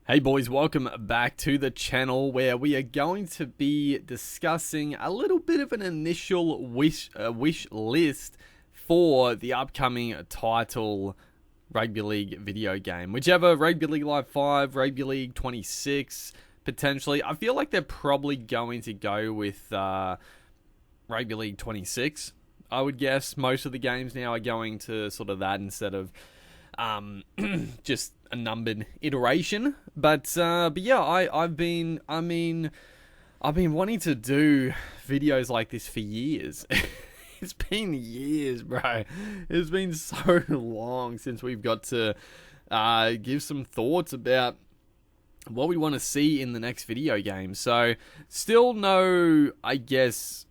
Hey boys, welcome back to the channel where we are going to be discussing a little bit of an initial wish list for the upcoming title Rugby League video game. Whichever, Rugby League Live 5, Rugby League 26, potentially. I feel like they're probably going to go with Rugby League 26. I would guess most of the games now are going to sort of that instead of just a numbered iteration. But yeah, I've been wanting to do videos like this for years. It's been years, bro. It's been so long since we've got to give some thoughts about what we want to see in the next video game. So still no, I guess,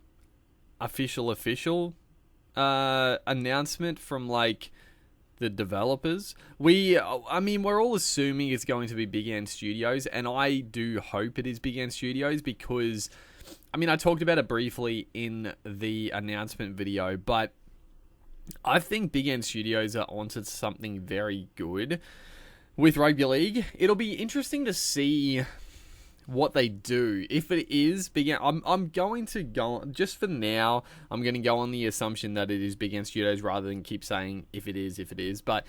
official announcement from like the developers. We're all assuming it's going to be Big Ant Studios, and I do hope it is Big Ant Studios because, I talked about it briefly in the announcement video, but I think Big Ant Studios are onto something very good with Rugby League. It'll be interesting to see what they do. If it is Big Ant, I'm going to go, just for now, I'm going to go on the assumption that it is Big Ant Studios rather than keep saying if it is. But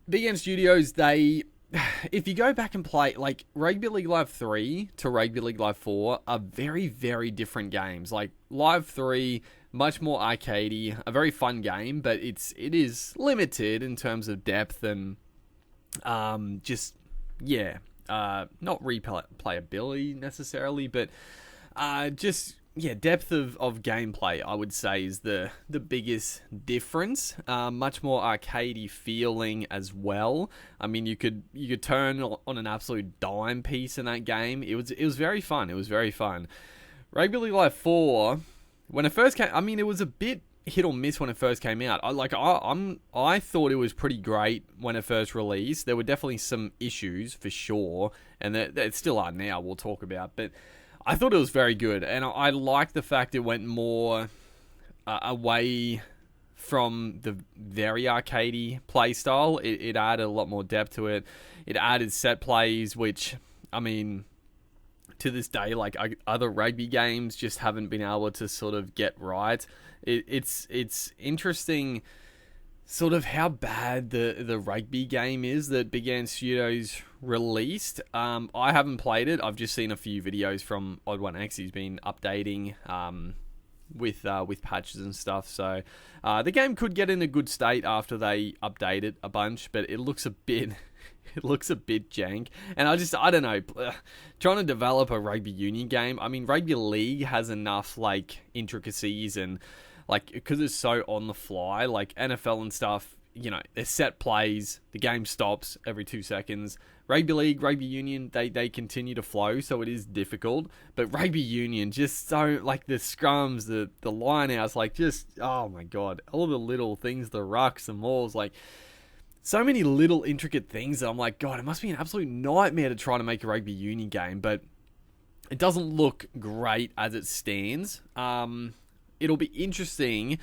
Big Ant Studios, if you go back and play, like, Rugby League Live 3 to Rugby League Live 4 are very, very different games. Like, Live 3, much more arcadey, a very fun game, but it is limited in terms of depth and not replayability necessarily, but depth of gameplay, I would say, is the biggest difference. Much more arcadey feeling as well. You could turn on an absolute dime piece in that game. It was very fun. Rugby League Live 4, when it first came, it was a bit hit or miss when it first came out. I thought it was pretty great when it first released. There were definitely some issues for sure, and there still are now. We'll talk about, but I thought it was very good, and I liked the fact it went more away from the very arcadey play style. It added a lot more depth to it. It added set plays, which to this day, like other rugby games just haven't been able to sort of get right. It's interesting sort of how bad the rugby game is that Big Ant Studios released. I haven't played it. I've just seen a few videos from Odd One X. He's been updating with patches and stuff. So the game could get in a good state after they update it a bunch, but it looks a bit jank. And I don't know, trying to develop a rugby union game. Rugby league has enough like intricacies and like, because it's so on the fly, like NFL and stuff, they're set plays, the game stops every 2 seconds. Rugby league, rugby union, they continue to flow, so it is difficult. But rugby union, just so, like, the scrums, the line-outs, like, just, oh my god, all the little things, the rucks, the mauls, like, so many little intricate things that I'm like, god, it must be an absolute nightmare to try to make a rugby union game, but it doesn't look great as it stands. It'll be interesting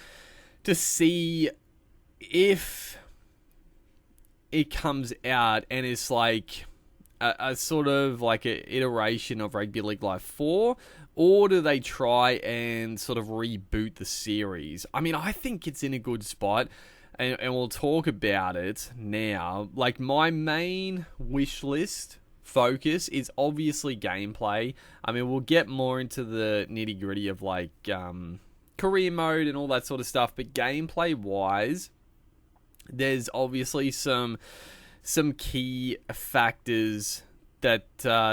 to see if it comes out and it's like a sort of like an iteration of Rugby League Live 4, or do they try and sort of reboot the series? I think it's in a good spot, and we'll talk about it now. Like, my main wish list focus is obviously gameplay. We'll get more into the nitty gritty of like career mode and all that sort of stuff, but gameplay wise, there's obviously some key factors that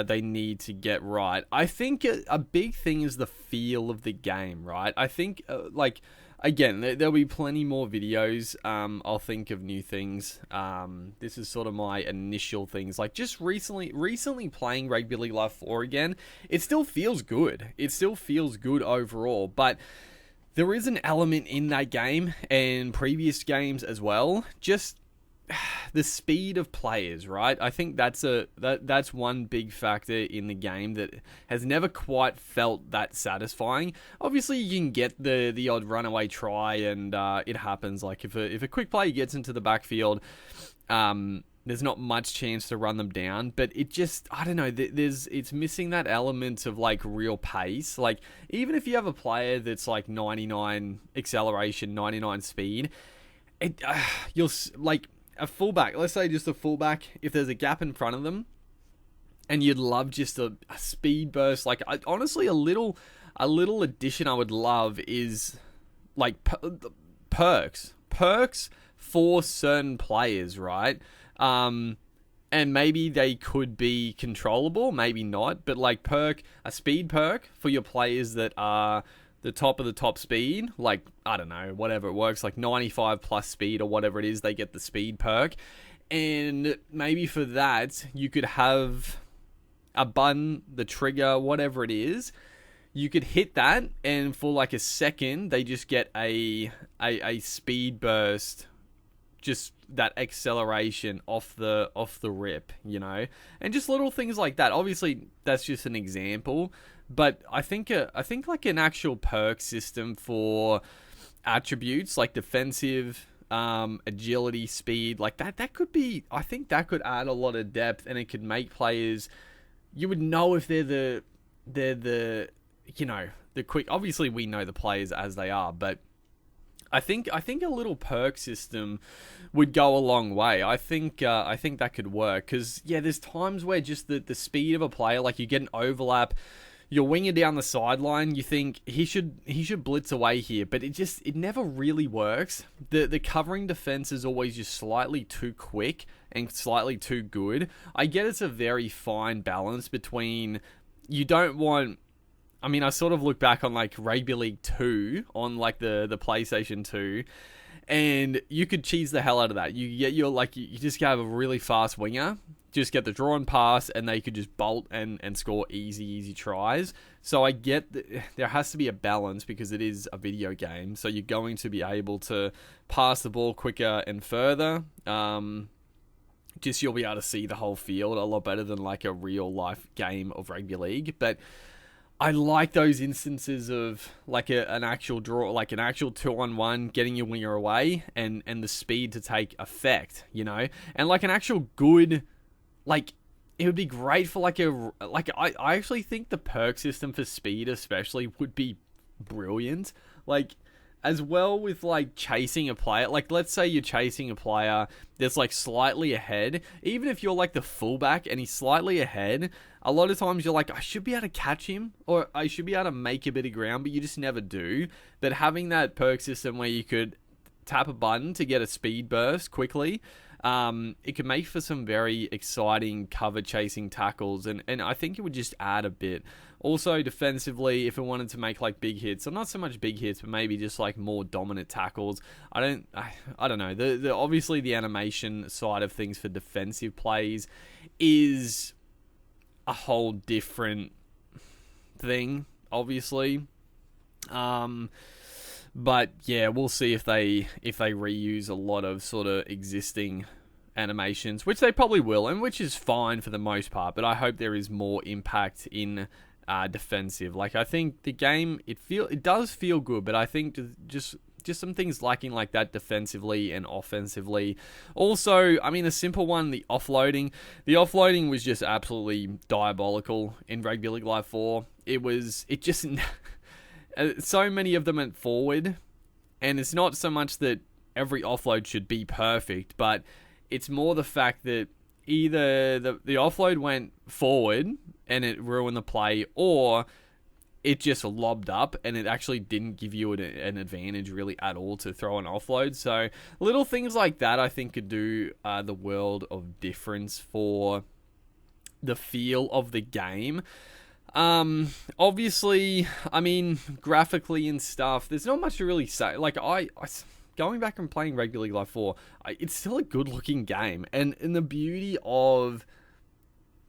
they need to get right. I think a big thing is the feel of the game, right? I think again, there'll be plenty more videos. I'll think of new things. This is sort of my initial things. Like, just recently playing Rugby League Live 4 again, it still feels good. It still feels good overall, but there is an element in that game and previous games as well, just the speed of players, right? I think that's one big factor in the game that has never quite felt that satisfying. Obviously, you can get the odd runaway try, and it happens. Like, if a quick player gets into the backfield, there's not much chance to run them down, but it just, I don't know, it's missing that element of like real pace. Like even if you have a player that's like 99 acceleration, 99 speed, you'll like a fullback, let's say just a fullback, if there's a gap in front of them and you'd love just a speed burst, like honestly a little addition I would love is like perks for certain players, right? And maybe they could be controllable, maybe not, but like a speed perk for your players that are the top of the top speed, like, I don't know, whatever it works, like 95 plus speed or whatever it is, they get the speed perk. And maybe for that, you could have a button, the trigger, whatever it is, you could hit that, and for like a second, they just get a speed burst, just that acceleration off the rip, you know, and just little things like that. Obviously, that's just an example, but I think like an actual perk system for attributes like defensive, agility, speed, like that could be. I think that could add a lot of depth, and it could make players. You would know if they're the you know, the quick. Obviously, we know the players as they are, but I think a little perk system would go a long way. I think that could work, because yeah, there's times where just the speed of a player, like you get an overlap, you're winging down the sideline, you think he should blitz away here, but it never really works. The covering defense is always just slightly too quick and slightly too good. I get it's a very fine balance between, you don't want. I mean, I sort of look back on like Rugby League 2 on like the PlayStation 2, and you could cheese the hell out of that. You just have a really fast winger, just get the draw and pass, and they could just bolt and score easy tries. So I get that there has to be a balance, because it is a video game, so you're going to be able to pass the ball quicker and further. Just you'll be able to see the whole field a lot better than like a real life game of Rugby League, but I like those instances of like an actual draw, like an actual 2-on-1, getting your winger away and the speed to take effect, you know, and like an actual good, like it would be great for I actually think the perk system for speed especially would be brilliant, like as well with like chasing a player. Like let's say you're chasing a player that's like slightly ahead, even if you're like the fullback and he's slightly ahead, a lot of times you're like, I should be able to catch him, or I should be able to make a bit of ground, but you just never do. But having that perk system where you could tap a button to get a speed burst quickly, it could make for some very exciting cover chasing tackles, and I think it would just add a bit. Also defensively, if it wanted to make like big hits, or not so much big hits, but maybe just like more dominant tackles. I don't know. The obviously the animation side of things for defensive plays is a whole different thing, obviously. But yeah, we'll see if they reuse a lot of sort of existing animations, which they probably will, and which is fine for the most part. But I hope there is more impact in defensive. Like I think the game, it does feel good, but I think just some things lacking like that defensively and offensively. Also, I mean, a simple one, the offloading. The offloading was just absolutely diabolical in Rugby League Live 4. It just so many of them went forward, and it's not so much that every offload should be perfect, but it's more the fact that either the offload went forward and it ruined the play, or it just lobbed up and it actually didn't give you an advantage really at all to throw an offload. So little things like that I think could do the world of difference for the feel of the game. Obviously, I mean, graphically and stuff, there's not much to really say. Like I going back and playing Rugby League Live 4, it's still a good looking game, and the beauty of,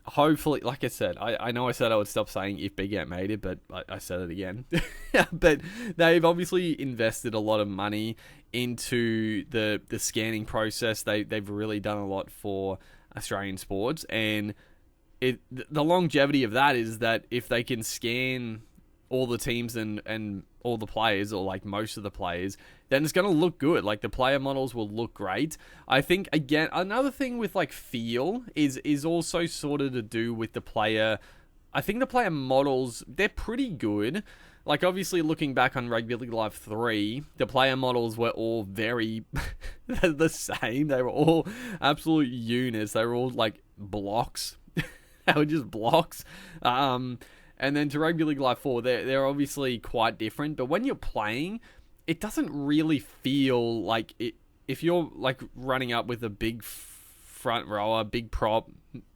hopefully, like I said, I know I said I would stop saying if Big Ant made it, but I said it again. But they've obviously invested a lot of money into the scanning process. They've really done a lot for Australian sports, and the longevity of that is that if they can scan all the teams and all the players, or like most of the players, then it's going to look good. Like the player models will look great. I think, again, another thing with like feel is also sort of to do with the player. I think the player models, they're pretty good. Like, obviously, looking back on Rugby League Live 3, the player models were all very the same. They were all absolute units. They were all like blocks. They were just blocks. And then to Rugby League Live 4, they're obviously quite different. But when you're playing, it doesn't really feel like it. If you're like running up with a big front rower, big prop,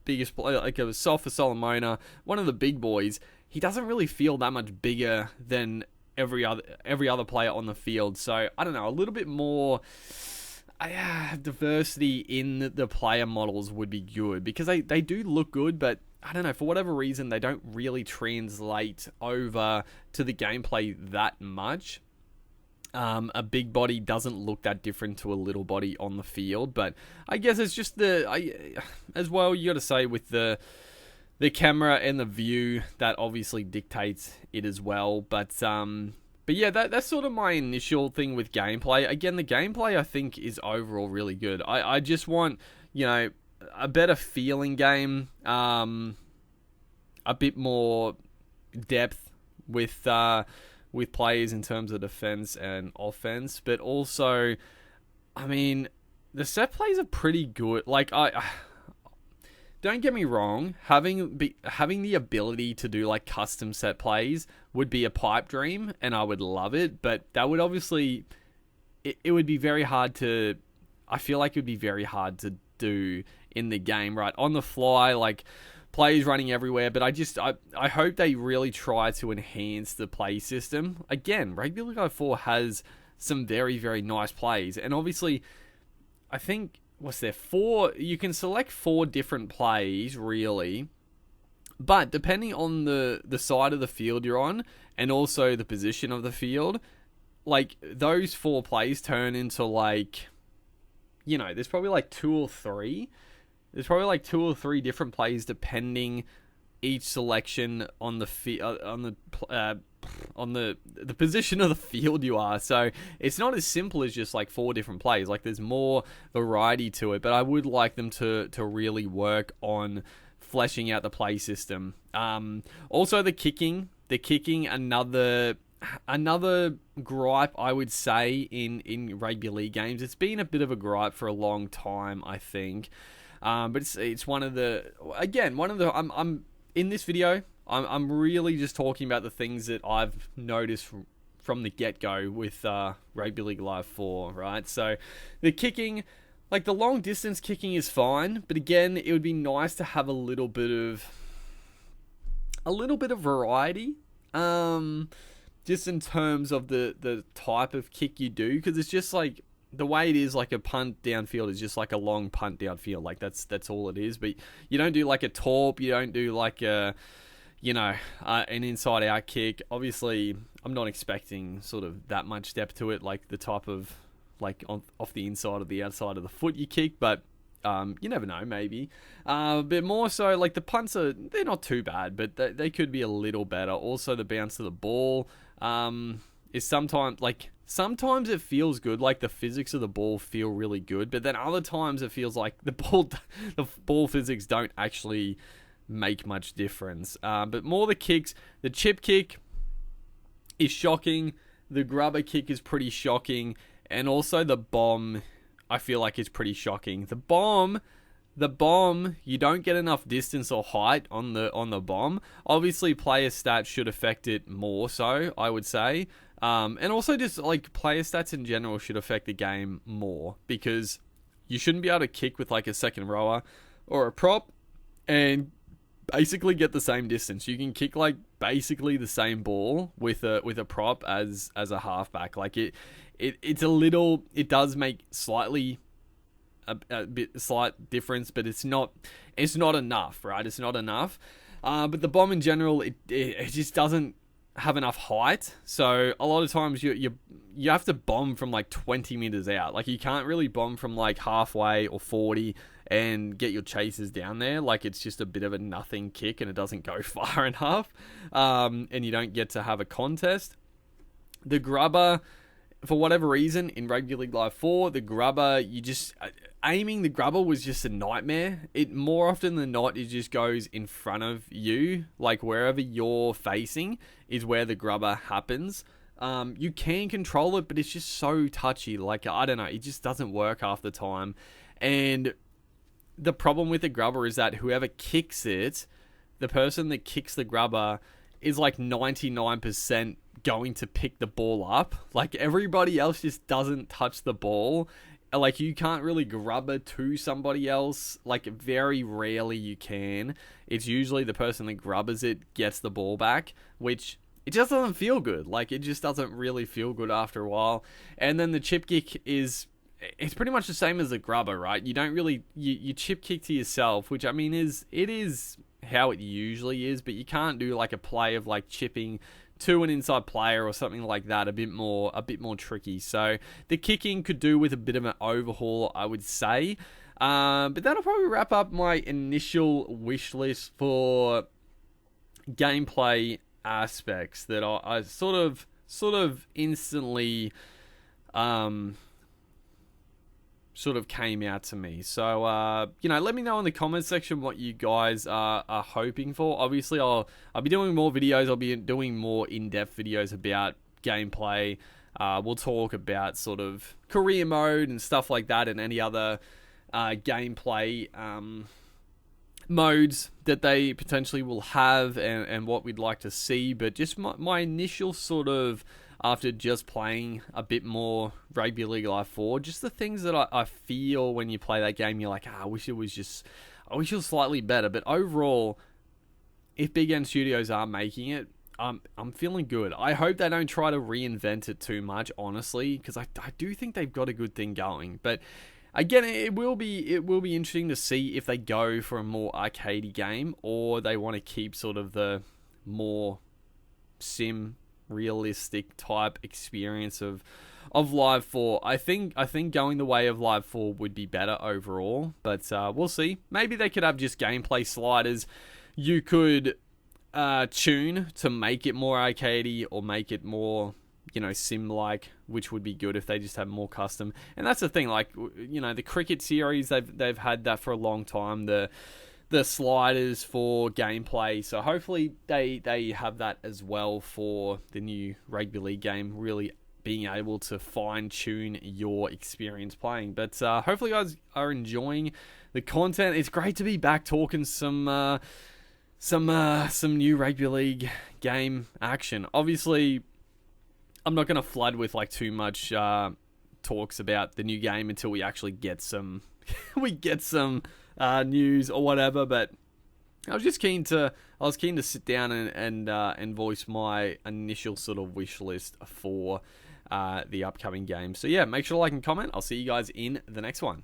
biggest player, like a Sofa Solomona, one of the big boys, he doesn't really feel that much bigger than every other player on the field. So I don't know, a little bit more diversity in the player models would be good, because they do look good, but I don't know, for whatever reason, they don't really translate over to the gameplay that much. A big body doesn't look that different to a little body on the field, but I guess it's just as well, you got to say, with the camera and the view, that obviously dictates it as well. But yeah, that's sort of my initial thing with gameplay. Again, the gameplay I think is overall really good. I just want, a better feeling game, a bit more depth with players in terms of defense and offense, but also, I mean, the set plays are pretty good. Like, don't get me wrong, having the ability to do like custom set plays would be a pipe dream, and I would love it. But that would obviously, it would be very hard to. I feel like it would be very hard to do in the game, right? On the fly, like players running everywhere. But I hope they really try to enhance the play system. Again, Rugby League Live 4 has some very, very nice plays, and obviously, I think. What's there? 4. You can select 4 different plays, really. But depending on the side of the field you're on, and also the position of the field, like, those 4 plays turn into, like, there's probably like 2 or 3. There's probably like 2 or 3 different plays depending each selection on the on the position of the field you are. So it's not as simple as just like 4 different plays. Like, there's more variety to it, but I would like them to really work on fleshing out the play system. Also the kicking, another gripe I would say in rugby league games. It's been a bit of a gripe for a long time, I think. But it's one of the I'm in this video, I'm really just talking about the things that I've noticed from the get-go with Rugby League Live 4, right? So the kicking, like the long distance kicking is fine, but again, it would be nice to have a little bit of variety, just in terms of the type of kick you do, because it's just like the way it is, like a punt downfield is just like a long punt downfield, like that's all it is. But you don't do like a torp, you don't do like a an inside out kick. Obviously, I'm not expecting sort of that much depth to it, like the type of like off the inside or the outside of the foot you kick, but you never know, maybe. But more so, like the punts they're not too bad, but they could be a little better. Also, the bounce of the ball is sometimes it feels good, like the physics of the ball feel really good, but then other times it feels like the ball physics don't actually make much difference. But more the kicks. The chip kick is shocking. The grubber kick is pretty shocking. And also the bomb, I feel like, is pretty shocking. The bomb, you don't get enough distance or height on the bomb. Obviously, player stats should affect it more so, I would say. And also just like player stats in general should affect the game more, because you shouldn't be able to kick with like a second rower or a prop and basically get the same distance. You can kick like basically the same ball with a prop as a halfback. Like it does make slightly a slight difference, but it's not enough, right? It's not enough. But the bomb in general, it just doesn't have enough height. So a lot of times you have to bomb from like 20 meters out. Like, you can't really bomb from like halfway or 40 and get your chasers down there. Like, it's just a bit of a nothing kick and it doesn't go far enough, and you don't get to have a contest. The grubber, for whatever reason, in Rugby League Live 4, the grubber, aiming the grubber was just a nightmare. It, more often than not, it just goes in front of you. Like, wherever you're facing is where the grubber happens. You can control it, but it's just so touchy. Like, I don't know, it just doesn't work half the time. And the problem with the grubber is that whoever kicks it, the person that kicks the grubber is like 99% going to pick the ball up. Like, everybody else just doesn't touch the ball. Like, you can't really grubber to somebody else. Like, very rarely you can. It's usually the person that grubbers it gets the ball back, which it just doesn't feel good. Like, it just doesn't really feel good after a while. And then the chip kick it's pretty much the same as the grubber, right? You don't really, you chip kick to yourself, which, I mean, it is how it usually is, but you can't do like a play of like chipping to an inside player or something like that. A bit more tricky. So the kicking could do with a bit of an overhaul, I would say. But that'll probably wrap up my initial wish list for gameplay aspects that I sort of instantly sort of came out to me. So let me know in the comments section what you guys are hoping for. Obviously, I'll be doing more videos. I'll be doing more in-depth videos about gameplay. We'll talk about sort of career mode and stuff like that, and any other gameplay modes that they potentially will have, and what we'd like to see. But just my initial sort of, after just playing a bit more Rugby League Live 4, just the things that I feel when you play that game, you're like, I wish it was slightly better. But overall, if Big N Studios are making it, I'm feeling good. I hope they don't try to reinvent it too much, honestly, because I do think they've got a good thing going. But again, it will be interesting to see if they go for a more arcadey game, or they want to keep sort of the more sim realistic type experience of Live 4. I think going the way of Live 4 would be better overall, but we'll see. Maybe they could have just gameplay sliders you could tune to make it more arcadey, or make it more, sim-like, which would be good if they just have more custom. And that's the thing, like, the cricket series, they've had that for a long time, the sliders for gameplay. So hopefully they have that as well for the new Rugby League game, really being able to fine-tune your experience playing. But hopefully you guys are enjoying the content. It's great to be back talking some new Rugby League game action. Obviously, I'm not going to flood with like too much talks about the new game until we actually get some news or whatever. But I was keen to sit down and voice my initial sort of wish list for the upcoming game. So yeah, make sure to like and comment. I'll see you guys in the next one.